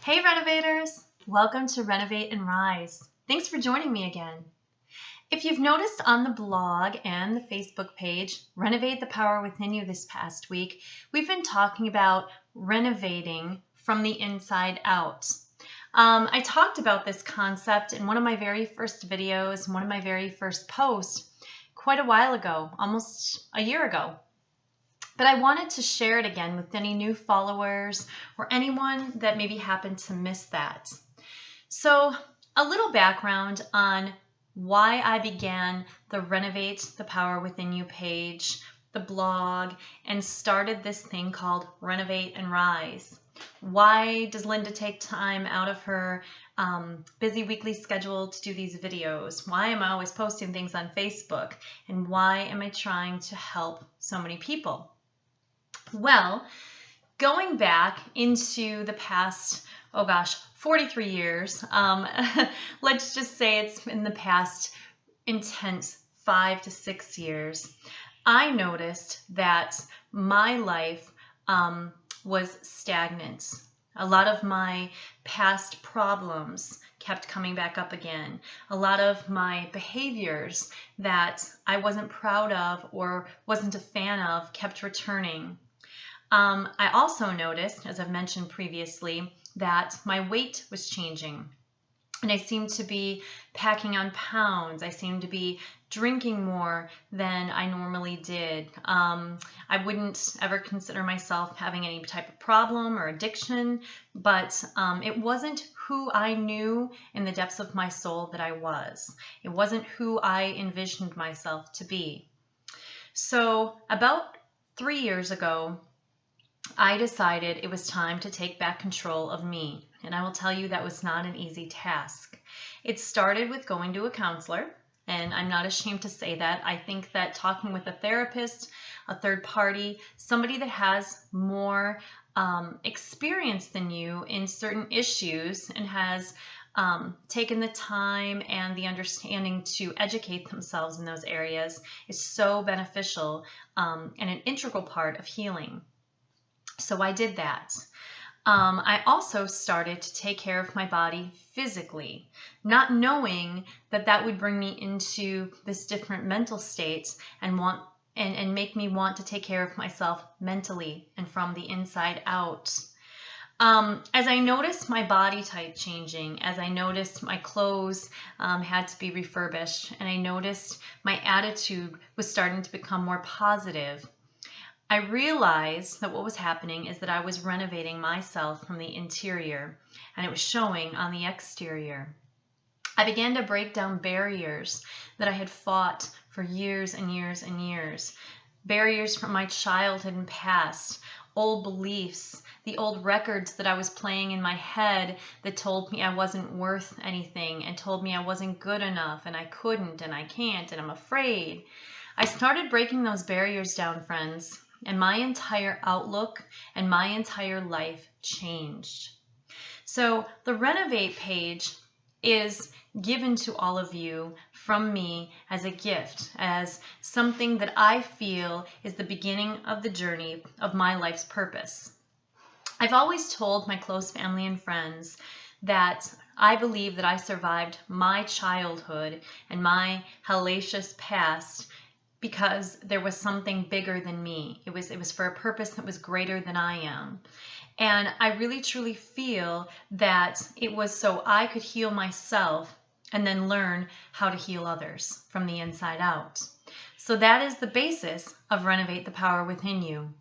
Hey Renovators! Welcome to Renovate and Rise. Thanks for joining me again. If you've noticed on the blog and the Facebook page, Renovate the Power Within You this past week, we've been talking about renovating from the inside out. I talked about this concept in one of my very first videos, one of my very first posts, quite a while ago, almost a year ago. But I wanted to share it again with any new followers or anyone that maybe happened to miss that. So a little background on why I began the Renovate the Power Within You page, the blog, and started this thing called Renovate and Rise. Why does Linda take time out of her busy weekly schedule to do these videos? Why am I always posting things on Facebook? And why am I trying to help so many people? Well, going back into the past, 43 years, let's just say it's in the past intense 5 to 6 years, I noticed that my life was stagnant. A lot of my past problems kept coming back up again. A lot of my behaviors that I wasn't proud of or wasn't a fan of kept returning. I also noticed, as I've mentioned previously, that my weight was changing. And I seemed to be packing on pounds. I seemed to be drinking more than I normally did. I wouldn't ever consider myself having any type of problem or addiction, but it wasn't who I knew in the depths of my soul that I was. It wasn't who I envisioned myself to be. So about 3 years ago, I decided it was time to take back control of me. And I will tell you that was not an easy task. It started with going to a counselor, and I'm not ashamed to say that. I think that talking with a therapist, a third party, somebody that has more experience than you in certain issues and has taken the time and the understanding to educate themselves in those areas is so beneficial and an integral part of healing. So I did that. I also started to take care of my body physically, not knowing that that would bring me into this different mental state and make me want to take care of myself mentally and from the inside out. As I noticed my body type changing, as I noticed my clothes had to be refurbished, and I noticed my attitude was starting to become more positive, I realized that what was happening is that I was renovating myself from the interior, and it was showing on the exterior. I began to break down barriers that I had fought for years and years and years. Barriers from my childhood and past, old beliefs, the old records that I was playing in my head that told me I wasn't worth anything and told me I wasn't good enough and I couldn't and I can't and I'm afraid. I started breaking those barriers down, friends. And my entire outlook and my entire life changed. So the Renovate page is given to all of you from me as a gift, as something that I feel is the beginning of the journey of my life's purpose. I've always told my close family and friends that I believe that I survived my childhood and my hellacious past because there was something bigger than me. It was for a purpose that was greater than I am. And I really truly feel that it was so I could heal myself and then learn how to heal others from the inside out. So that is the basis of Renovate the Power Within You.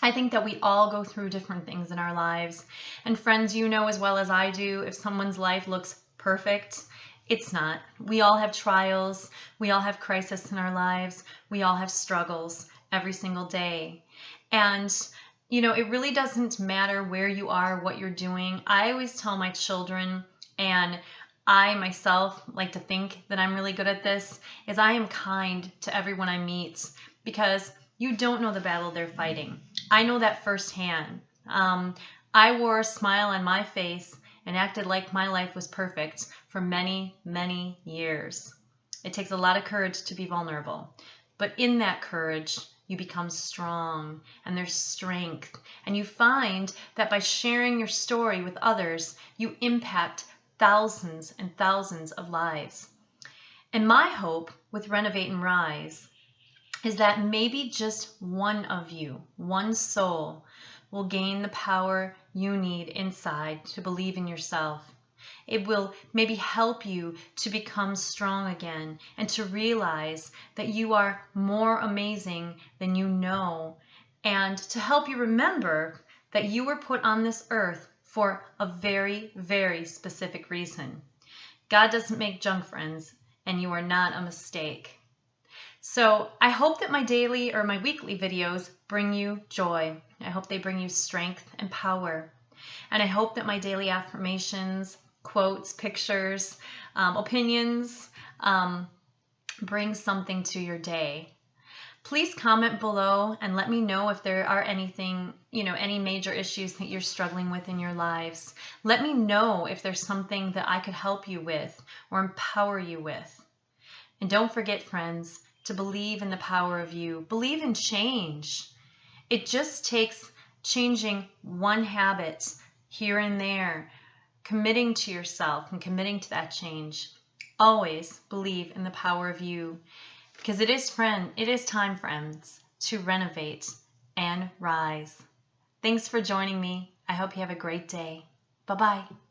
I think that we all go through different things in our lives. And friends, you know as well as I do, if someone's life looks perfect, it's not. We all have trials. We all have crises in our lives. We all have struggles every single day. And, you know, it really doesn't matter where you are, what you're doing. I always tell my children, and I myself like to think that I'm really good at this, is I am kind to everyone I meet because you don't know the battle they're fighting. I know that firsthand. I wore a smile on my face and acted like my life was perfect for many, many years. It takes a lot of courage to be vulnerable. But in that courage, you become strong and there's strength. And you find that by sharing your story with others, you impact thousands and thousands of lives. And my hope with Renovate and Rise is that maybe just one of you, one soul, will gain the power you need inside to believe in yourself. It will maybe help you to become strong again and to realize that you are more amazing than you know, and to help you remember that you were put on this earth for a very, very specific reason. God doesn't make junk friends, and you are not a mistake. So I hope that my daily or my weekly videos bring you joy. I hope they bring you strength and power. And I hope that my daily affirmations, quotes, pictures, opinions bring something to your day. Please comment below and let me know if there are any major issues that you're struggling with in your lives. Let me know if there's something that I could help you with or empower you with. And don't forget, friends, to believe in the power of you. Believe in change. It just takes changing one habit here and there, committing to yourself and committing to that change. Always believe in the power of you, because it is time, friends, to renovate and rise. Thanks for joining me. I hope you have a great day. Bye-bye.